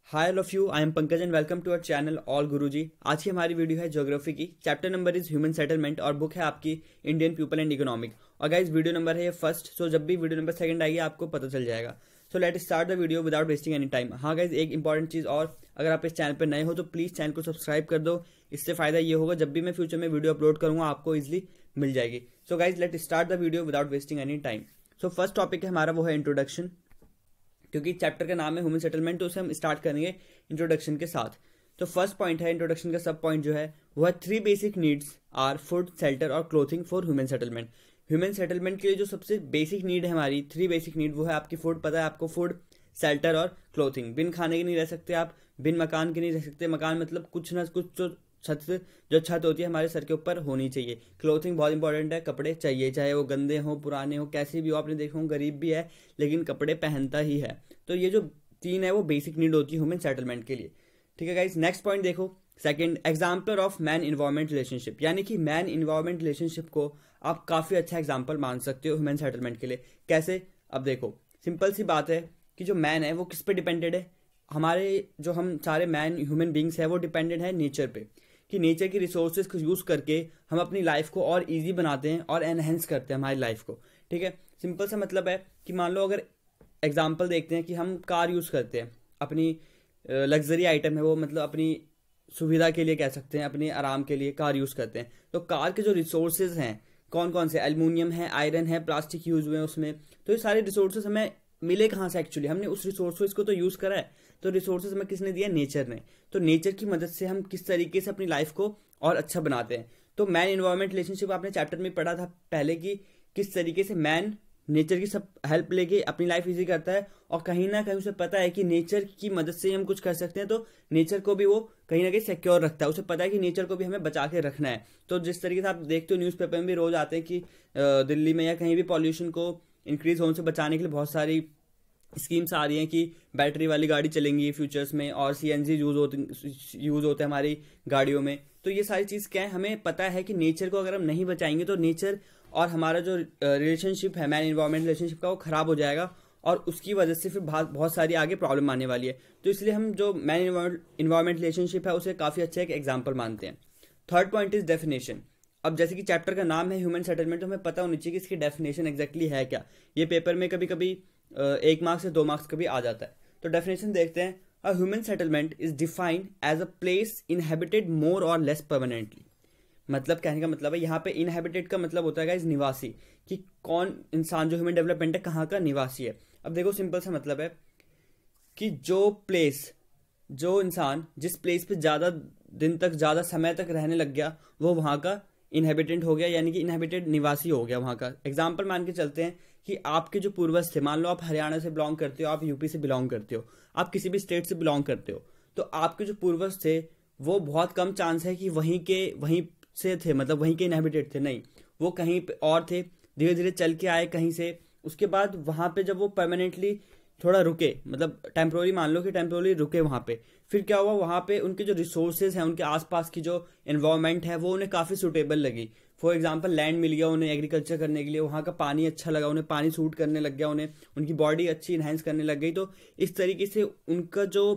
Hi all of you, I am Pankaj and welcome to our channel all Guruji. आज की हमारी video है geography की। Chapter number is human settlement और book है आपकी इंडियन पीपल एंड इकोनॉमिक। और गाइस वीडियो नंबर है ये फर्स्ट, सो जब भी वीडियो नंबर सेकंड आएगी आपको पता चल जाएगा। So let start the video without wasting any time. हाँ गाइस, एक इंपॉर्टेंट चीज और, अगर आप इस चैनल पर नए हो तो प्लीज चैनल को सब्सक्राइब कर दो। इससे फायदा ये होगा जब भी मैं फ्यूचर में वीडियो अपलोड करूंगा आपको इजिली मिल जाएगी। So guys let start the video without wasting any time. So first topic है हमारा, वो है इंट्रोडक्शन। क्योंकि चैप्टर का नाम है ह्यूमन सेटलमेंट, तो उसे हम स्टार्ट करेंगे इंट्रोडक्शन के साथ। तो फर्स्ट पॉइंट है इंट्रोडक्शन का, सब पॉइंट जो है वो है 3 basic needs are food, shelter और clothing for human settlement. Human settlement के लिए जो सबसे बेसिक नीड है हमारी, 3 बेसिक नीड, वो है आपकी फूड। पता है आपको, फूड, शेल्टर और क्लोथिंग। बिन खाने के नहीं रह सकते आप, बिन मकान के नहीं रह सकते। मकान मतलब कुछ ना कुछ जो छत होती है हमारे सर के ऊपर होनी चाहिए। क्लोथिंग बहुत इंपॉर्टेंट है, कपड़े चाहिए, चाहे वो गंदे हो, पुराने हो, कैसे भी हो। आपने देखा हो गरीब भी है लेकिन कपड़े पहनता ही है। तो ये जो 3 है वो बेसिक नीड होती है ह्यूमन सेटलमेंट के लिए। ठीक है गाइस, नेक्स्ट पॉइंट देखो, second, example of man environment relationship. यानी कि मैन इन्वायरमेंट रिलेशनशिप को आप काफी अच्छा एग्जाम्पल मान सकते हो ह्यूमन सेटलमेंट के लिए। कैसे? अब देखो, सिंपल सी बात है कि जो मैन है वो किस पे डिपेंडेड है। हमारे जो हम सारे मैन ह्यूमन बींग्स है वो डिपेंडेड है नेचर पे, कि नेचर की रिसोर्सेज को यूज करके हम अपनी लाइफ को और इजी बनाते हैं और एनहेंस करते हैं हमारी लाइफ को। ठीक है, सिंपल सा मतलब है कि मान लो, अगर एग्जाम्पल देखते हैं कि हम कार यूज करते हैं, अपनी लग्जरी आइटम है वो, मतलब अपनी सुविधा के लिए कह सकते हैं, अपने आराम के लिए कार यूज करते हैं। तो कार के जो रिसोर्सेज हैं कौन कौन से, एल्युमिनियम है, आयरन है, प्लास्टिक यूज हुए हैं उसमें। तो ये सारे रिसोर्सेज हमें मिले कहाँ से? एक्चुअली हमने उस रिसोर्स को तो यूज करा है। तो रिसोर्सेज हमें किसने दिया? नेचर ने। तो नेचर की मदद से हम किस तरीके से अपनी लाइफ को और अच्छा बनाते हैं। तो मैन इन्वायरमेंट रिलेशनशिप आपने चैप्टर में पढ़ा था पहले कि किस तरीके से मैन नेचर की सब हेल्प लेके अपनी लाइफ इजी करता है, और कहीं ना कहीं उसे पता है कि नेचर की मदद से हम कुछ कर सकते हैं। तो नेचर को भी वो कहीं ना कहीं सिक्योर रखता है। उसे पता है कि नेचर को भी हमें बचा के रखना है। तो जिस तरीके से आप देखते हो न्यूज़पेपर में भी रोज आते हैं कि दिल्ली में या कहीं भी पॉल्यूशन को इंक्रीज होने से बचाने के लिए बहुत सारी स्कीम्स आ रही हैं कि बैटरी वाली गाड़ी चलेंगी फ्यूचर्स में, और सीएनजी यूज होते हैं हमारी गाड़ियों में। तो ये सारी चीज क्या है, हमें पता है कि नेचर को अगर हम नहीं बचाएंगे तो नेचर और हमारा जो रिलेशनशिप है मैन इन्वायरमेंट रिलेशनशिप का, वो खराब हो जाएगा, और उसकी वजह से फिर बहुत सारी आगे प्रॉब्लम आने वाली है। तो इसलिए हम जो मैन इन्वायरमेंट रिलेशनशिप है उसे काफी अच्छा एक एग्जाम्पल मानते हैं। Third point is definition. अब जैसे कि चैप्टर का नाम है ह्यूमन सेटलमेंट, तो हमें पता होनी चाहिए कि इसकी डेफिनेशन एग्जैक्टली है क्या। ये पेपर में कभी कभी 1 मार्क्स से 2 मार्क्स कभी आ जाता है। तो डेफिनेशन देखते हैं। A human settlement is defined as a place inhabited more or less permanently. मतलब कहने का मतलब है, यहाँ पे इनहेबिटेड का मतलब होता है गाइस निवासी, कि कौन इंसान जो ह्यूमन डेवलपमेंट है कहाँ का निवासी है। अब देखो, सिंपल सा मतलब है कि जो इंसान जिस प्लेस पे ज्यादा दिन तक, ज्यादा समय तक रहने लग गया, वो वहां का इनहेबिटेंट हो गया, यानी कि इनहेबिटेड निवासी हो गया वहां का। एग्जाम्पल मान के चलते हैं कि आपके जो पूर्वज थे, मान लो आप हरियाणा से बिलोंग करते हो, आप यूपी से बिलोंग करते हो, आप किसी भी स्टेट से बिलोंग करते हो, तो आपके जो पूर्वज थे वो बहुत कम चांस है कि वहीं से थे, मतलब वहीं के इनहेबिटेड थे। नहीं, वो कहीं पे और थे, धीरे धीरे चल के आए कहीं से। उसके बाद वहां पे जब वो परमानेंटली थोड़ा रुके, मतलब टेम्प्रोरी, मान लो कि टेम्प्रोरी रुके वहां पे, फिर क्या हुआ, वहां पे उनके जो रिसोर्सेज हैं, उनके आसपास की जो एनवायरनमेंट है वो उन्हें काफी सुटेबल लगी। फॉर एग्जांपल, लैंड मिल गया उन्हें एग्रीकल्चर करने के लिए, वहां का पानी अच्छा लगा उन्हें, पानी सूट करने लग गया उन्हें, उनकी बॉडी अच्छी इनहेंस करने लग गई। तो इस तरीके से उनका जो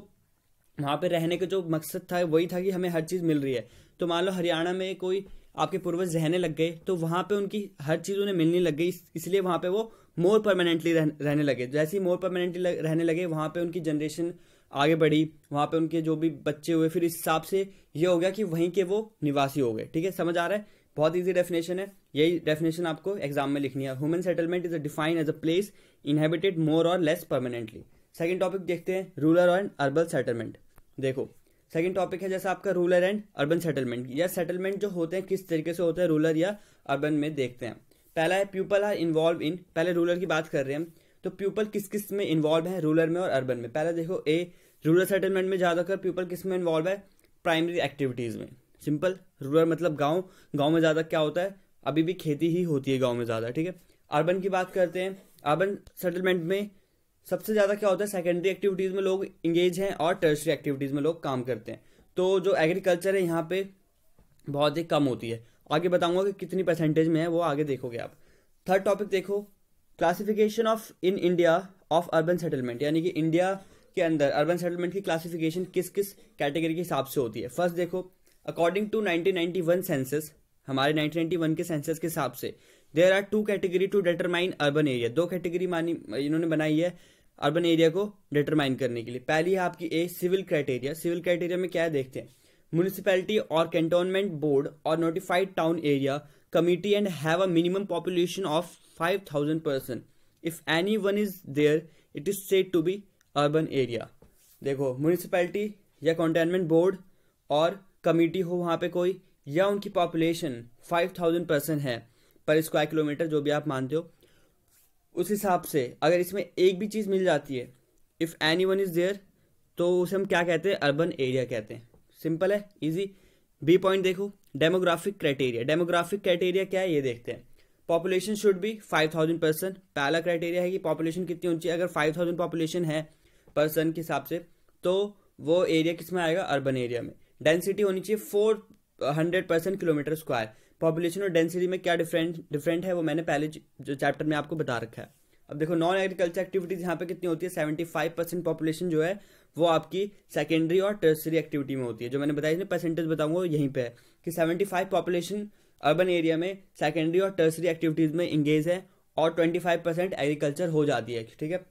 वहां पे रहने का जो मकसद था वही था कि हमें हर चीज मिल रही है। तो मान लो हरियाणा में कोई आपके पूर्वज रहने लग गए, तो वहां पे उनकी हर चीज उन्हें मिलने लग गई, इसलिए वहां पे वो मोर परमानेंटली रहने लगे। जैसे ही मोर परमानेंटली रहने लगे, वहां पे उनकी जनरेशन आगे बढ़ी, वहां पे उनके जो भी बच्चे हुए, फिर इस हिसाब से ये हो गया कि वहीं के वो निवासी हो गए। ठीक है, समझ आ रहा है? बहुत ईजी डेफिनेशन है, यही डेफिनेशन आपको एग्जाम में लिखनी है। Human settlement is defined as a place inhabited more or less permanently. Second topic देखते हैं, रूरल एंड अर्बन सेटलमेंट। देखो, सेकंड टॉपिक है जैसा आपका रूरल एंड अर्बन सेटलमेंट, या सेटलमेंट जो होते हैं किस तरीके से होते हैं रूरल या अर्बन में, देखते हैं। पहला है पीपल आर इन्वॉल्व इन, पहले रूरल की बात कर रहे हैं हम। तो पीपल किस किस में इन्वॉल्व है रूरल में और अर्बन में? पहले देखो, रूरल सेटलमेंट में ज्यादातर पीपल किस में इन्वॉल्व है? प्राइमरी एक्टिविटीज में। सिंपल, रूरल मतलब गांव में ज्यादा क्या होता है, अभी भी खेती ही होती है गांव में ज्यादा। ठीक है, अर्बन की बात करते हैं। अर्बन सेटलमेंट में सबसे ज्यादा क्या होता है, सेकेंडरी एक्टिविटीज में लोग इंगेज हैं और टर्शरी एक्टिविटीज में लोग काम करते हैं। तो जो एग्रीकल्चर है यहाँ पे बहुत ही कम होती है। आगे बताऊंगा कि कितनी परसेंटेज में है, वो आगे देखोगे आप। थर्ड टॉपिक देखो, classification of in India of urban settlement, यानी कि इंडिया के अंदर अर्बन सेटलमेंट की क्लासिफिकेशन किस किस कैटेगरी के हिसाब से होती है। फर्स्ट देखो, अकॉर्डिंग टू 1991 सेंसस, हमारे 1991 के सेंसस के हिसाब से there are 2 category to determine urban area. 2 category मानी इन्होंने बनाई है अर्बन एरिया को डिटरमाइन करने के लिए। पहली है आपकी A, civil criteria. Civil criteria में क्या है देखते हैं। म्यूनिसिपैलिटी और कैंटोनमेंट बोर्ड और notified town area committee and have a minimum population of 5000 person. If any one is there it is said to be urban area. देखो, municipality या cantonment board और कमिटी हो वहां पे कोई, या उनकी पॉपुलेशन 5000 पर्सन है पर स्क्वायर किलोमीटर, जो भी आप मानते हो, उस हिसाब से अगर इसमें एक भी चीज मिल जाती है, if any one is there, तो उसे हम क्या कहते हैं, अर्बन एरिया कहते हैं। सिंपल है, इजी। बी पॉइंट देखो, डेमोग्राफिक क्राइटेरिया। डेमोग्राफिक क्राइटेरिया क्या है ये देखते हैं। Population should be 5000 person. पहला क्राइटेरिया है कि पॉपुलेशन कितनी होनी चाहिए। अगर 5000 पॉपुलेशन है पर्सन के हिसाब से, तो वो एरिया किस में आएगा, अर्बन एरिया में। डेंसिटी होनी चाहिए 400 किलोमीटर स्क्वायर। पॉपुलेशन और डेंसिटी में क्या डिफरेंट है वो मैंने पहले जो चैप्टर में आपको बता रखा है। अब देखो, नॉन एग्रीकल्चर एक्टिविटीज यहाँ पे कितनी होती है, 75% पॉपुलेशन जो है वो आपकी सेकेंडरी और टर्सरी एक्टिविटी में होती है। जो मैंने बताया, इसमें परसेंटेज बताऊंगा यहीं पे है कि 75 पॉपुलेशन अर्बन एरिया में सेकेंडरी और टर्सरी एक्टिविटीज में इंगेज है और 25% एग्रीकल्चर हो जाती है। ठीक है,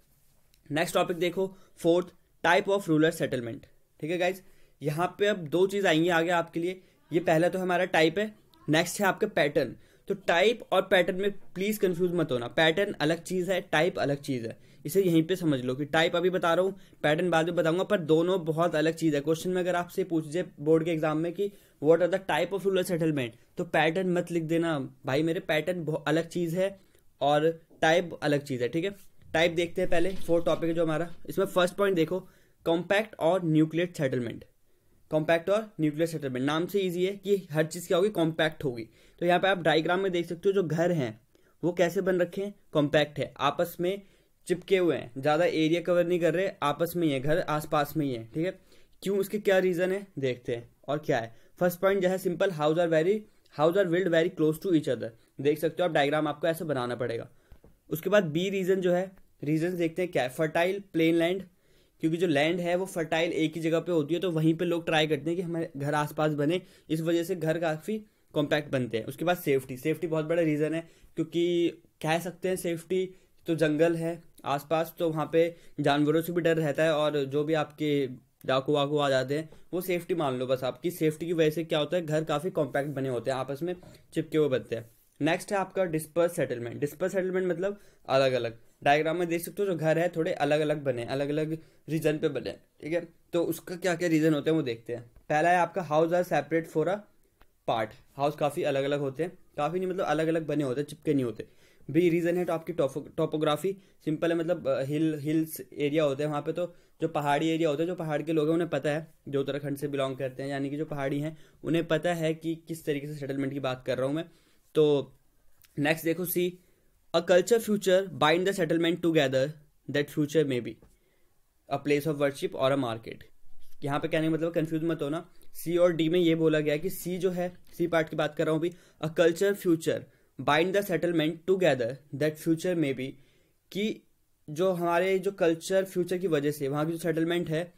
नेक्स्ट टॉपिक देखो, fourth, type of rural settlement. ठीक है गाइज, यहाँ पे अब 2 चीज आएंगी आगे आपके लिए। ये पहला तो हमारा टाइप है, नेक्स्ट है आपका पैटर्न। तो टाइप और पैटर्न में प्लीज कंफ्यूज मत होना। पैटर्न अलग चीज है, टाइप अलग चीज है। इसे यहीं पे समझ लो कि टाइप अभी बता रहा हूँ, पैटर्न बाद में बताऊंगा, पर दोनों बहुत अलग चीज है। क्वेश्चन में अगर आपसे पूछ जाए बोर्ड के एग्जाम में कि what are the type of rural settlement, तो पैटर्न मत लिख देना भाई मेरे, पैटर्न बहुत अलग चीज है और टाइप अलग चीज है। ठीक है, टाइप देखते हैं पहले। 4 टॉपिक है जो हमारा, इसमें फर्स्ट पॉइंट देखो, कॉम्पैक्ट और न्यूक्लियर सेटलमेंट। कॉम्पैक्ट और न्यूक्लियर सेटलमेंट, नाम से इजी है कि हर चीज क्या होगी, कॉम्पैक्ट होगी। तो यहाँ पे आप डायग्राम में देख सकते हो जो घर हैं वो कैसे बन रखे हैं, कॉम्पैक्ट है, आपस में चिपके हुए हैं, ज्यादा एरिया कवर नहीं कर रहे, आपस में ही है, घर आसपास में ही है। ठीक है, क्यों, उसके क्या रीजन है देखते हैं और क्या है। फर्स्ट पॉइंट जो है simple, house are build very close to each other. देख सकते हो आप, डायग्राम आपको ऐसे बनाना पड़ेगा। उसके बाद बी रीजन जो है, रीजन देखते हैं क्या है, फर्टाइल प्लेन लैंड, क्योंकि जो लैंड है वो फर्टाइल एक ही जगह पे होती है, तो वहीं पे लोग ट्राई करते हैं कि हमारे घर आसपास बने, इस वजह से घर काफी कॉम्पैक्ट बनते हैं। उसके बाद सेफ्टी बहुत बड़ा रीजन है, क्योंकि कह सकते हैं सेफ्टी, तो जंगल है आसपास, तो वहाँ पे जानवरों से भी डर रहता है, और जो भी आपके डाकू वाकू आ जाते हैं वो सेफ्टी मान लो बस। आपकी सेफ्टी की वजह से क्या होता है, घर काफी कॉम्पैक्ट बने होते हैं, आपस में चिपके हुए बनते हैं। नेक्स्ट है आपका डिस्पर्स सेटलमेंट। डिस्पर्स सेटलमेंट मतलब अलग अलग, डायग्राम में देख सकते हो जो घर है थोड़े अलग अलग बने, अलग अलग रीजन पे बने। ठीक है, तो उसका क्या क्या रीजन होते हैं वो देखते हैं। पहला है आपका house are separate for a part. House काफी अलग अलग होते हैं, काफी नहीं मतलब अलग अलग बने होते हैं, चिपके नहीं होते। बी रीजन है तो आपकी टोपोग्राफी, सिंपल है, मतलब हिल्स एरिया होते हैं वहाँ पे, तो जो पहाड़ी एरिया होते हैं, जो पहाड़ के लोग हैं उन्हें पता है, जो उत्तराखंड से बिलोंग करते हैं, यानी कि जो पहाड़ी हैं उन्हें पता है कि किस तरीके से सेटलमेंट की बात कर रहा हूँ मैं। तो नेक्स्ट देखो, see, a culture feature bind the settlement together, that feature में be a place of worship और अ मार्केट। यहाँ पे कहने का मतलब कंफ्यूज मत होना, सी और डी में ये बोला गया कि सी जो है, सी पार्ट की बात कर रहा हूँ अभी, अ culture feature bind the settlement together that feature में बी, कि जो हमारे जो कल्चर फ्यूचर की वजह से वहाँ की जो सेटलमेंट है,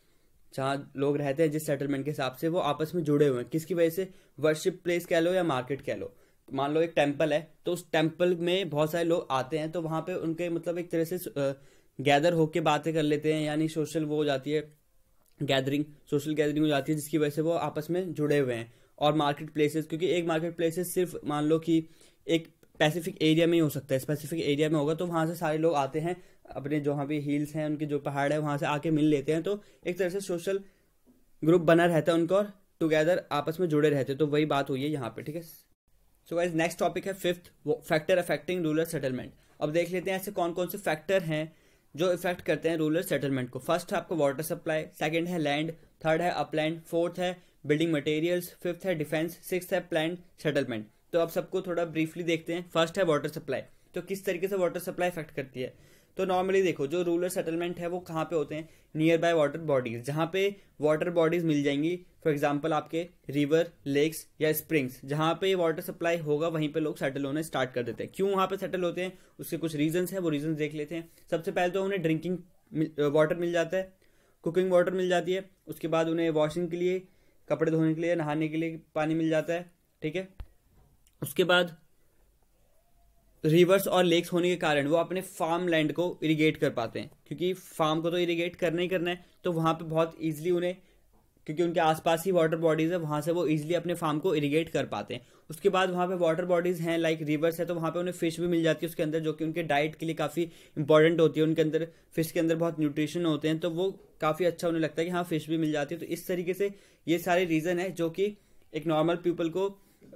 जहाँ लोग रहते हैं जिस सेटलमेंट के हिसाब से, वो आपस में जुड़े हुए हैं। किसकी वजह से, वर्शिप प्लेस कह लो या मार्केट कह लो। मान लो एक टेम्पल है, तो उस टेम्पल में बहुत सारे लोग आते हैं, तो वहाँ पे उनके मतलब एक तरह से गैदर होके बातें कर लेते हैं, यानी सोशल वो हो जाती है गैदरिंग, सोशल गैदरिंग हो जाती है, जिसकी वजह से वो आपस में जुड़े हुए हैं। और मार्केट प्लेसेस, क्योंकि एक मार्केट प्लेसेस सिर्फ मान लो कि एक स्पेसिफिक एरिया में ही हो सकता है, स्पेसिफिक एरिया में होगा, तो वहाँ से सारे लोग आते हैं, अपने जो वहाँ पे हिल्स हैं उनके जो पहाड़ है वहाँ से आके मिल लेते हैं, तो एक तरह से सोशल ग्रुप बना रहता है उनका, और टुगेदर आपस में जुड़े रहते हैं। तो वही बात हुई है यहाँ पे। ठीक है, सो गाइस नेक्स्ट टॉपिक है fifth, factor affecting rural settlement. अब देख लेते हैं ऐसे कौन कौन से फैक्टर हैं जो इफेक्ट करते हैं रूरल सेटलमेंट को। फर्स्ट है आपका वाटर सप्लाई, सेकंड है लैंड, थर्ड है अपलैंड, फोर्थ है बिल्डिंग मटेरियल्स, फिफ्थ है डिफेंस, सिक्स्थ है प्लान सेटलमेंट। तो अब सबको थोड़ा ब्रीफली देखते हैं। फर्स्ट है वाटर सप्लाई, तो किस तरीके से वाटर सप्लाई इफेक्ट करती है। तो नॉर्मली देखो, जो रूरल सेटलमेंट है वो कहाँ पे होते हैं, नियर बाय वाटर बॉडीज, जहाँ पे वाटर बॉडीज मिल जाएंगी। फॉर एग्जाम्पल आपके रिवर, लेक्स या स्प्रिंग्स, जहाँ पे वाटर सप्लाई होगा वहीं पे लोग सेटल होने स्टार्ट कर देते हैं। क्यों वहाँ पे सेटल होते हैं, उसके कुछ रीजंस हैं, वो रीजंस देख लेते हैं। सबसे पहले तो उन्हें ड्रिंकिंग वाटर मिल जाता है, कुकिंग वाटर मिल जाती है, उसके बाद उन्हें वॉशिंग के लिए, कपड़े धोने के लिए, नहाने के लिए पानी मिल जाता है, ठीक है। उसके बाद रिवर्स और लेक्स होने के कारण वो अपने फार्म लैंड को इरिगेट कर पाते हैं, क्योंकि फार्म को तो इरिगेट करना ही करना है, तो वहाँ पे बहुत ईजिली उन्हें, क्योंकि उनके आसपास ही वाटर बॉडीज है, वहाँ से वो इजीली अपने फार्म को इरिगेट कर पाते हैं। उसके बाद वहाँ पे वाटर बॉडीज हैं लाइक रिवर्स है, तो वहाँ पे उन्हें फिश भी मिल जाती है उसके अंदर, जो कि उनके डाइट के लिए काफ़ी इंपॉर्टेंट होती है। उनके अंदर फिश के अंदर बहुत न्यूट्रिशन होते हैं, तो वो काफ़ी अच्छा उन्हें लगता है कि हाँ फिश भी मिल जाती है। तो इस तरीके से ये सारे रीज़न है जो कि एक नॉर्मल पीपल को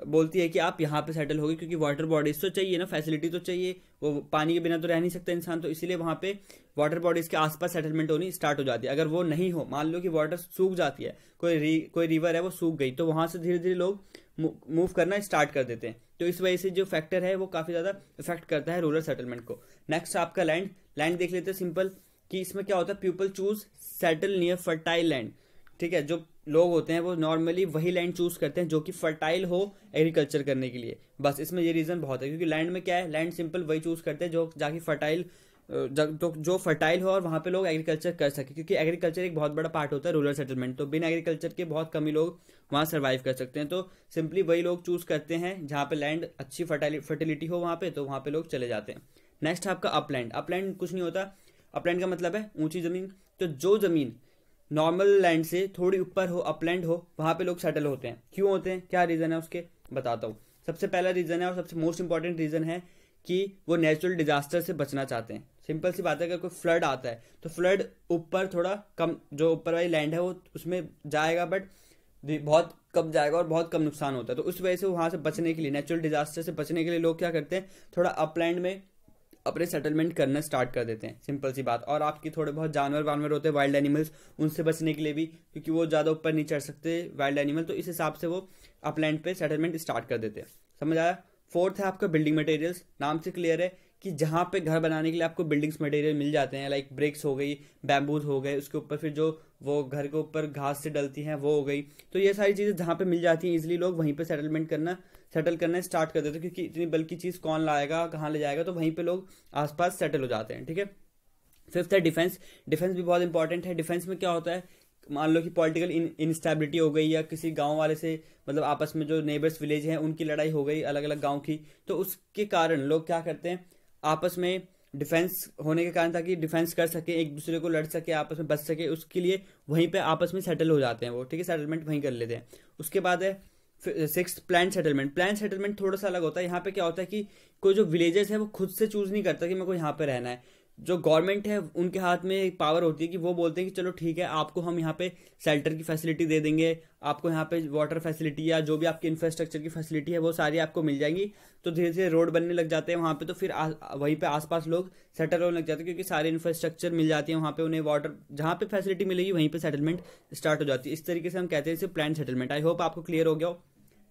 बोलती है कि आप यहाँ पे सेटल होगे, क्योंकि वाटर बॉडीज तो चाहिए ना, फैसिलिटी तो चाहिए, वो पानी के बिना तो रह नहीं सकता इंसान, तो इसीलिए वहाँ पे वाटर बॉडीज के आसपास सेटलमेंट होनी स्टार्ट हो जाती है। अगर वो नहीं हो, मान लो कि वाटर सूख जाती है, कोई रिवर है वो सूख गई, तो वहाँ से धीरे धीरे लोग मूव करना स्टार्ट कर देते हैं। तो इस वजह से जो फैक्टर है वो काफ़ी ज़्यादा इफेक्ट करता है रूरल सेटलमेंट को। नेक्स्ट आपका लैंड देख लेते हैं सिंपल, कि इसमें क्या होता है, people choose settle near fertile land, ठीक है। जो लोग होते हैं वो नॉर्मली वही लैंड चूज करते हैं जो कि फर्टाइल हो एग्रीकल्चर करने के लिए, बस इसमें ये रीज़न बहुत है, क्योंकि लैंड में क्या है, लैंड सिंपल वही चूज करते हैं जो जाके फर्टाइल, जो फर्टाइल हो और वहाँ पे लोग एग्रीकल्चर कर सके, क्योंकि एग्रीकल्चर एक बहुत बड़ा पार्ट होता है रूरल सेटलमेंट, तो बिना एग्रीकल्चर के बहुत कम ही लोग वहाँ सर्वाइव कर सकते हैं। तो सिंपली वही लोग चूज करते हैं जहाँ पे लैंड अच्छी फर्टिलिटी हो वहाँ पे, तो वहाँ पे लोग चले जाते हैं। नेक्स्ट है आपका अपलैंड कुछ नहीं होता, अपलैंड का मतलब है ऊंची जमीन। तो जो जमीन नॉर्मल लैंड से थोड़ी ऊपर हो, अपलैंड हो, वहाँ पे लोग सेटल होते हैं। क्यों होते हैं, क्या रीज़न है उसके बताता हूँ। सबसे पहला रीज़न है और सबसे मोस्ट इंपॉर्टेंट रीज़न है कि वो नेचुरल डिजास्टर से बचना चाहते हैं। सिंपल सी बात है, अगर कोई फ्लड आता है तो फ्लड ऊपर थोड़ा कम, जो ऊपर वाली लैंड है वो उसमें जाएगा, बट बहुत कम जाएगा और बहुत कम नुकसान होता है। तो उस वजह से वहाँ से बचने के लिए, नेचुरल डिजास्टर से बचने के लिए लोग क्या करते हैं, थोड़ा अपलैंड में अपने सेटलमेंट करना स्टार्ट कर देते हैं, सिंपल सी बात। और आपकी थोड़े बहुत जानवर होते हैं, वाइल्ड एनिमल्स, उनसे बचने के लिए भी, क्योंकि वो ज़्यादा ऊपर नहीं चढ़ सकते वाइल्ड एनिमल, तो इस हिसाब से वो अपलैंड पे सेटलमेंट स्टार्ट कर देते हैं। समझ आया। फोर्थ है आपका बिल्डिंग मटेरियल्स। नाम से क्लियर है कि जहाँ पे घर बनाने के लिए आपको बिल्डिंग्स मटेरियल मिल जाते हैं, लाइक ब्रिक्स हो गई, बैम्बूज हो गए, उसके ऊपर फिर जो वो घर के ऊपर घास से डलती हैं वो हो गई। तो ये सारी चीज़ें जहाँ पे मिल जाती हैं इजीली, लोग वहीं पे सेटल करना स्टार्ट कर देते हैं, क्योंकि इतनी बल्कि चीज़ कौन लाएगा, कहाँ ले जाएगा, तो वहीं पे लोग आसपास सेटल हो जाते हैं, ठीक है। फिफ्थ है डिफेंस भी बहुत इंपॉर्टेंट है। डिफेंस में क्या होता है, मान लो कि पॉलिटिकल इनस्टेबिलिटी हो गई, या किसी गांव वाले से, मतलब आपस में जो नेबर्स विलेज हैं उनकी लड़ाई हो गई अलग अलग गांव की, तो उसके कारण लोग क्या करते हैं, आपस में डिफेंस होने के कारण, ताकि डिफेंस कर सके, एक दूसरे को लड़ सके, आपस में बच सके, उसके लिए वहीं पे आपस में सेटल हो जाते हैं वो, ठीक है, सेटलमेंट वहीं कर लेते हैं। उसके बाद है सिक्स प्लान सेटलमेंट थोड़ा सा अलग होता है। यहाँ पे क्या होता है कि कोई जो विलेजेस है वो खुद से चूज नहीं करता कि मेरे को यहाँ पे रहना है। जो गवर्नमेंट है उनके हाथ में एक पावर होती है कि वो बोलते हैं कि चलो ठीक है, आपको हम यहाँ पे शेल्टर की फैसिलिटी दे देंगे, आपको यहाँ पे वाटर फैसिलिटी या जो भी आपकी इंफ्रास्ट्रक्चर की फैसिलिटी है वो सारी आपको मिल जाएंगी। तो धीरे धीरे रोड बनने लग जाते हैं वहाँ पे, तो फिर वहीं पे आसपास लोग सेटल होने लग जाते हैं, क्योंकि सारी इंफ्रास्ट्रक्चर मिल जाती है वहाँ पे उन्हें, वाटर जहाँ पे फैसिलिटी मिलेगी वहीं पे सेटलमेंट स्टार्ट हो जाती है। इस तरीके से हम कहते हैं इसे प्लान सेटलमेंट। आई होप आपको क्लियर हो गया हो।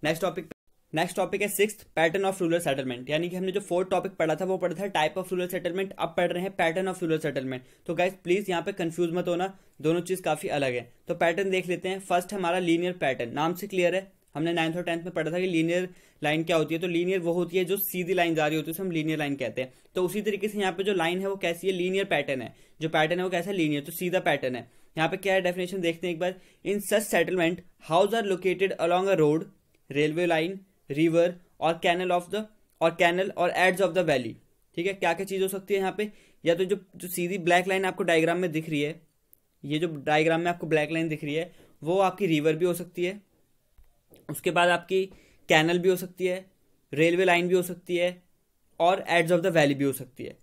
नेक्स्ट टॉपिक है sixth, pattern of rural settlement. यानी कि हमने जो फोर्थ टॉपिक पढ़ा था वो पढ़ा था टाइप ऑफ रूरल सेटलमेंट, अब पढ़ रहे हैं पैटर्न ऑफ रूरल सेटलमेंट। तो गाइस प्लीज यहाँ पे कंफ्यूज मत होना, दोनों चीज काफी अलग है। तो पैटर्न देख लेते हैं। फर्स्ट हमारा लीनियर पैटर्न, नाम से क्लियर है, हमने 9th और 10th में पढ़ा था कि लीनियर लाइन क्या होती है। तो लीनियर वो होती है जो सीधी लाइन जा रही होती है, उसे हम लीनियर लाइन कहते हैं। तो उसी तरीके से यहाँ पे जो लाइन है वो कैसी है, लीनियर पैटर्न है। जो पैटर्न है वो कैसा है, लीनियर, तो सीधा पैटर्न है। यहाँ पे क्या है डेफिनेशन देखते हैं एक बार। In such settlement house are located along a road, railway line, river और कैनल और एड्स ऑफ द वैली। ठीक है, क्या क्या चीज हो सकती है यहाँ पे, या तो जो सीधी ब्लैक लाइन आपको डायग्राम में दिख रही है, ये जो डायग्राम में आपको ब्लैक लाइन दिख रही है वो आपकी रिवर भी हो सकती है, उसके बाद आपकी कैनल भी हो सकती है, रेलवे लाइन भी हो सकती है और एड्स ऑफ द वैली भी हो सकती है।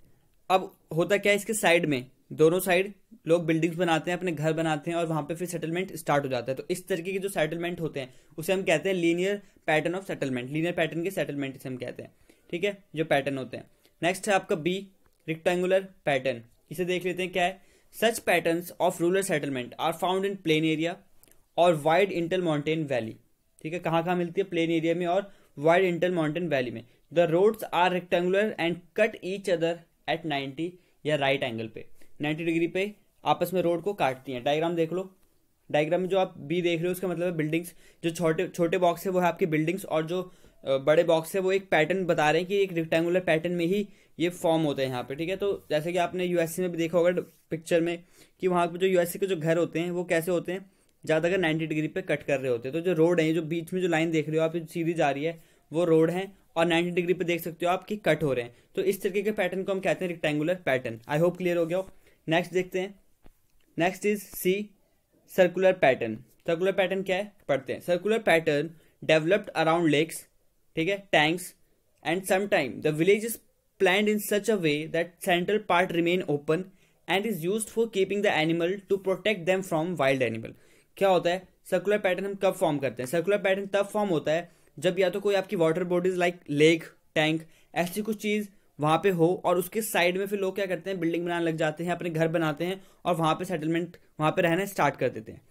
अब होता क्या है, इसके साइड में दोनों साइड लोग बिल्डिंग्स बनाते हैं, अपने घर बनाते हैं और वहां पे फिर सेटलमेंट स्टार्ट हो जाता है। तो इस तरीके के जो सेटलमेंट होते हैं उसे हम कहते हैं linear pattern of settlement, linear pattern के सेटलमेंट इसे हम कहते हैं। ठीक है, जो पैटर्न होते हैं। नेक्स्ट है आपका बी, रेक्टेंगुलर पैटर्न। इसे देख लेते हैं क्या है। Such patterns of rural settlement are found in plain area और वाइड इंटर माउंटेन वैली। ठीक है, कहाँ कहाँ मिलती है, प्लेन एरिया में और वाइड इंटर माउंटेन वैली में। The roads are rectangular and cut each other at 90 या राइट एंगल पे, 90 डिग्री पे आपस में रोड को काटती हैं। डायग्राम देख लो, डायग्राम में जो आप बी देख रहे हो उसका मतलब है बिल्डिंग्स। जो छोटे छोटे बॉक्स है वो है आपकी बिल्डिंग्स, और जो बड़े बॉक्स है वो एक पैटर्न बता रहे हैं कि एक रेक्टेंगुलर पैटर्न में ही ये फॉर्म होते हैं यहाँ पे, ठीक है। तो जैसे कि आपने यूएसए में भी देखा होगा पिक्चर में कि वहाँ पे जो यूएसए के जो घर होते हैं वो कैसे होते हैं, ज़्यादातर 90 डिग्री पे कट कर रहे होते हैं। तो जो रोड है, जो बीच में जो लाइन देख रहे हो आप सीधी जा रही है, वो रोड है और 90 डिग्री पे देख सकते हो आप कि कट हो रहे हैं। तो इस तरीके के पैटर्न को हम कहते हैं rectangular pattern. I hope clear हो गया हो। नेक्स्ट देखते हैं। Next is C, circular pattern. Circular pattern क्या है, पढ़ते हैं। Circular pattern developed around lakes, ठीक है, tanks and sometime the village is planned in such a way that central part remain open and is used for keeping the animal to protect them from wild animal। क्या होता है circular pattern, हम कब form करते हैं? Circular pattern तब form होता है जब या तो कोई आपकी water bodies like lake, tank, ऐसी कुछ चीज वहां पे हो और उसके साइड में फिर लोग क्या करते हैं, बिल्डिंग बनाने लग जाते हैं, अपने घर बनाते हैं और वहां पे सेटलमेंट, वहां पे रहना स्टार्ट कर देते हैं।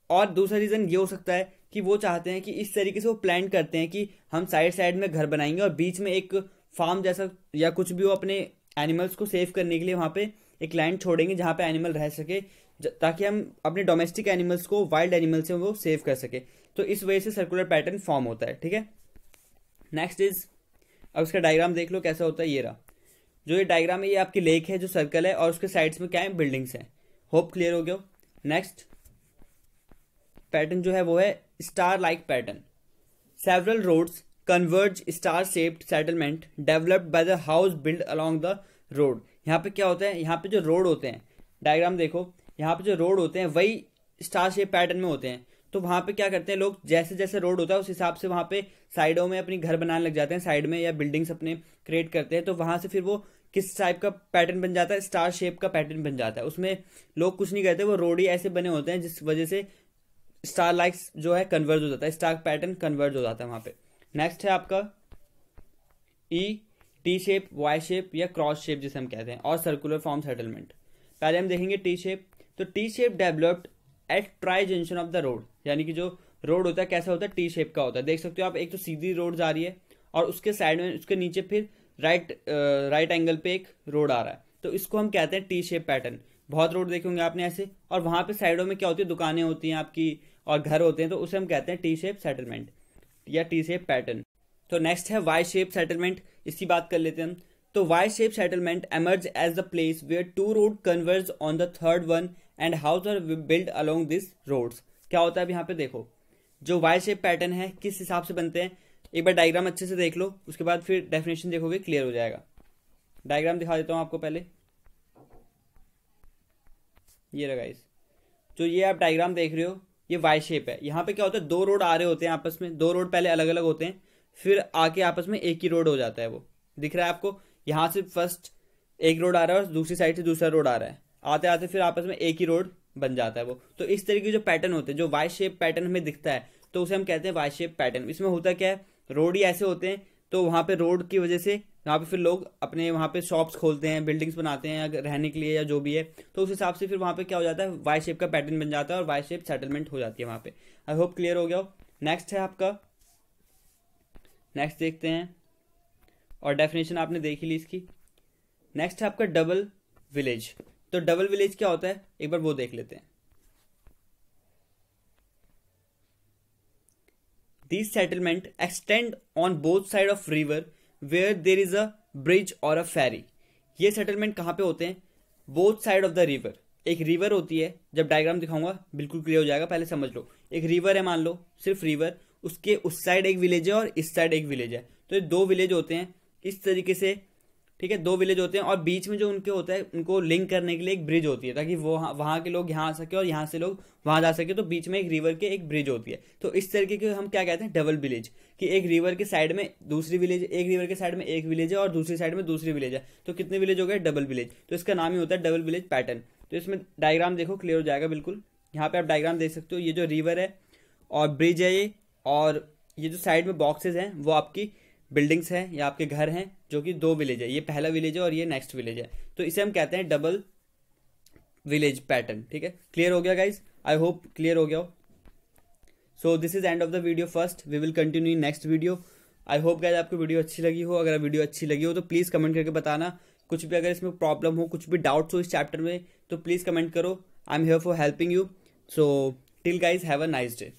और दूसरा रीजन ये हो सकता है कि वो चाहते हैं कि इस तरीके से वो प्लान करते हैं कि हम साइड साइड में घर बनाएंगे और बीच में एक फार्म जैसा या कुछ भी वो अपने एनिमल्स को सेव करने के लिए वहां पे एक लैंड छोड़ेंगे जहां पे एनिमल रह सके, ताकि हम अपने डोमेस्टिक एनिमल्स को वाइल्ड एनिमल से वो सेव कर सके। तो इस वजह से सर्कुलर पैटर्न फॉर्म होता है, ठीक है। नेक्स्ट इज, अब इसका डायग्राम देख लो कैसा होता है। ये रहा जो ये डायग्राम है, ये आपकी लेक है जो सर्कल है और उसके साइड्स में क्या है, बिल्डिंग्स हैं। होप क्लियर हो गया। नेक्स्ट पैटर्न जो है वो है star like pattern. Several roads converge star shaped settlement developed by the house built along the road। यहाँ पे क्या होता है, यहाँ पे जो रोड होते हैं, डायग्राम देखो, यहाँ पे जो रोड होते हैं वही स्टार शेप पैटर्न में होते हैं। तो वहां पे क्या करते हैं लोग, जैसे जैसे रोड होता है उस हिसाब से वहां पे साइडों में अपनी घर बनाने लग जाते हैं, साइड में या बिल्डिंग्स अपने क्रिएट करते हैं। तो वहां से फिर वो किस टाइप का पैटर्न बन जाता है, स्टार शेप का पैटर्न बन जाता है। उसमें लोग कुछ नहीं कहते, वो रोड ही ऐसे बने होते हैं जिस वजह से स्टार लाइक्स जो है कन्वर्ज हो जाता है, स्टार पैटर्न कन्वर्ज हो जाता है वहां पे। नेक्स्ट है आपका ई, टी शेप, वाई शेप या क्रॉस शेप जिसे हम कहते हैं, और सर्कुलर फॉर्म सेटलमेंट। पहले हम देखेंगे टी शेप। तो T shape developed eight tri junction of the road, यानी कि जो रोड होता है कैसा होता है, टी शेप का होता है। देख सकते हो आप, एक तो सीधी रोड जा रही है और उसके साइड में, उसके नीचे फिर राइट एंगल पे एक रोड आ रहा है। तो इसको हम कहते हैं टी शेप पैटर्न। बहुत रोड देखे होंगे आपने ऐसे, और वहां पे साइडों में क्या होती है, दुकानें होती हैं आपकी और घर होते हैं। तो उसे हम कहते हैं टी शेप सेटलमेंट या टी शेप पैटर्न। तो नेक्स्ट है वाई शेप सेटलमेंट, इसकी बात कर लेते हैं हम। तो Y shape settlement emerge as the place where two road converge on the third one and house are build along this roads. क्या होता है, अब यहाँ पे देखो जो वाई शेप पैटर्न है किस हिसाब से बनते हैं, एक बार डायग्राम अच्छे से देख लो, उसके बाद फिर डेफिनेशन देखोगे, क्लियर हो जाएगा। डायग्राम दिखा देता हूं आपको पहले, ये रहा गाइस। जो ये आप डायग्राम देख रहे हो ये वाई शेप है। यहाँ पे क्या होता है, दो रोड आ रहे होते हैं आपस में, दो रोड पहले अलग अलग होते हैं, फिर आके आपस में एक ही रोड हो जाता है। वो दिख रहा है आपको, यहाँ से फर्स्ट एक रोड आ रहा है और दूसरी साइड से दूसरा रोड आ रहा है, आते आते फिर आपस में एक ही रोड बन जाता है वो। तो इस तरीके के जो पैटर्न होते हैं, जो वाई शेप पैटर्न हमें दिखता है, तो उसे हम कहते हैं वाई शेप पैटर्न। इसमें होता क्या है, रोड ही ऐसे होते हैं, तो वहां पे रोड की वजह से वहां पे फिर लोग अपने वहां पे शॉप्स खोलते हैं, बिल्डिंग्स बनाते हैं रहने के लिए या जो भी है। तो उस हिसाब से फिर वहां पे क्या हो जाता है, वाई शेप का पैटर्न बन जाता है और वाई शेप सेटलमेंट हो जाती है वहां पे। आई होप क्लियर हो गया हो। नेक्स्ट है आपका, नेक्स्ट देखते हैं, और डेफिनेशन आपने देख ही ली इसकी। नेक्स्ट है आपका डबल विलेज। तो डबल विलेज क्या होता है, एक बार वो देख लेते हैं। These settlement extend on both side of river where there is a bridge or a ferry। ये सेटलमेंट कहाँ पे होते हैं, both side of the river. एक रिवर होती है, जब डायग्राम दिखाऊंगा बिल्कुल क्लियर हो जाएगा, पहले समझ लो। एक रिवर है, मान लो सिर्फ रिवर, उसके उस साइड एक विलेज है और इस साइड एक विलेज है। तो ये दो विलेज होते हैं इस तरीके से, ठीक है, दो विलेज होते हैं और बीच में जो उनके होता है उनको लिंक करने के लिए एक ब्रिज होती है, ताकि वो वहां के लोग यहाँ आ सके और यहाँ से लोग वहां जा सके। तो बीच में एक रिवर के एक ब्रिज होती है। तो इस तरीके के हम क्या कहते हैं, डबल विलेज, कि एक रिवर के साइड में दूसरी विलेज, एक रिवर के साइड में एक विलेज है और दूसरी साइड में दूसरी विलेज है। तो कितने विलेज हो गए, डबल विलेज। तो इसका नाम ही होता है डबल विलेज पैटर्न। तो इसमें डायग्राम देखो, क्लियर हो जाएगा बिल्कुल। यहाँ पे आप डायग्राम देख सकते हो, ये जो रिवर है और ब्रिज है ये, और ये जो साइड में बॉक्सेस हैं वो आपकी बिल्डिंग्स हैं या आपके घर हैं, जो कि दो विलेज है। ये पहला विलेज है और ये नेक्स्ट विलेज है। तो इसे हम कहते हैं डबल विलेज पैटर्न। ठीक है, क्लियर हो गया गाइज, आई होप क्लियर हो गया हो। So this is end of the video first, we will continue in next video. I hope guys आपको वीडियो अच्छी लगी हो। अगर वीडियो अच्छी लगी हो तो प्लीज कमेंट करके बताना। कुछ भी अगर इसमें प्रॉब्लम हो, कुछ भी डाउट्स हो इस चैप्टर में, तो प्लीज कमेंट करो। I am here for helping you. So till guys, have a nice day.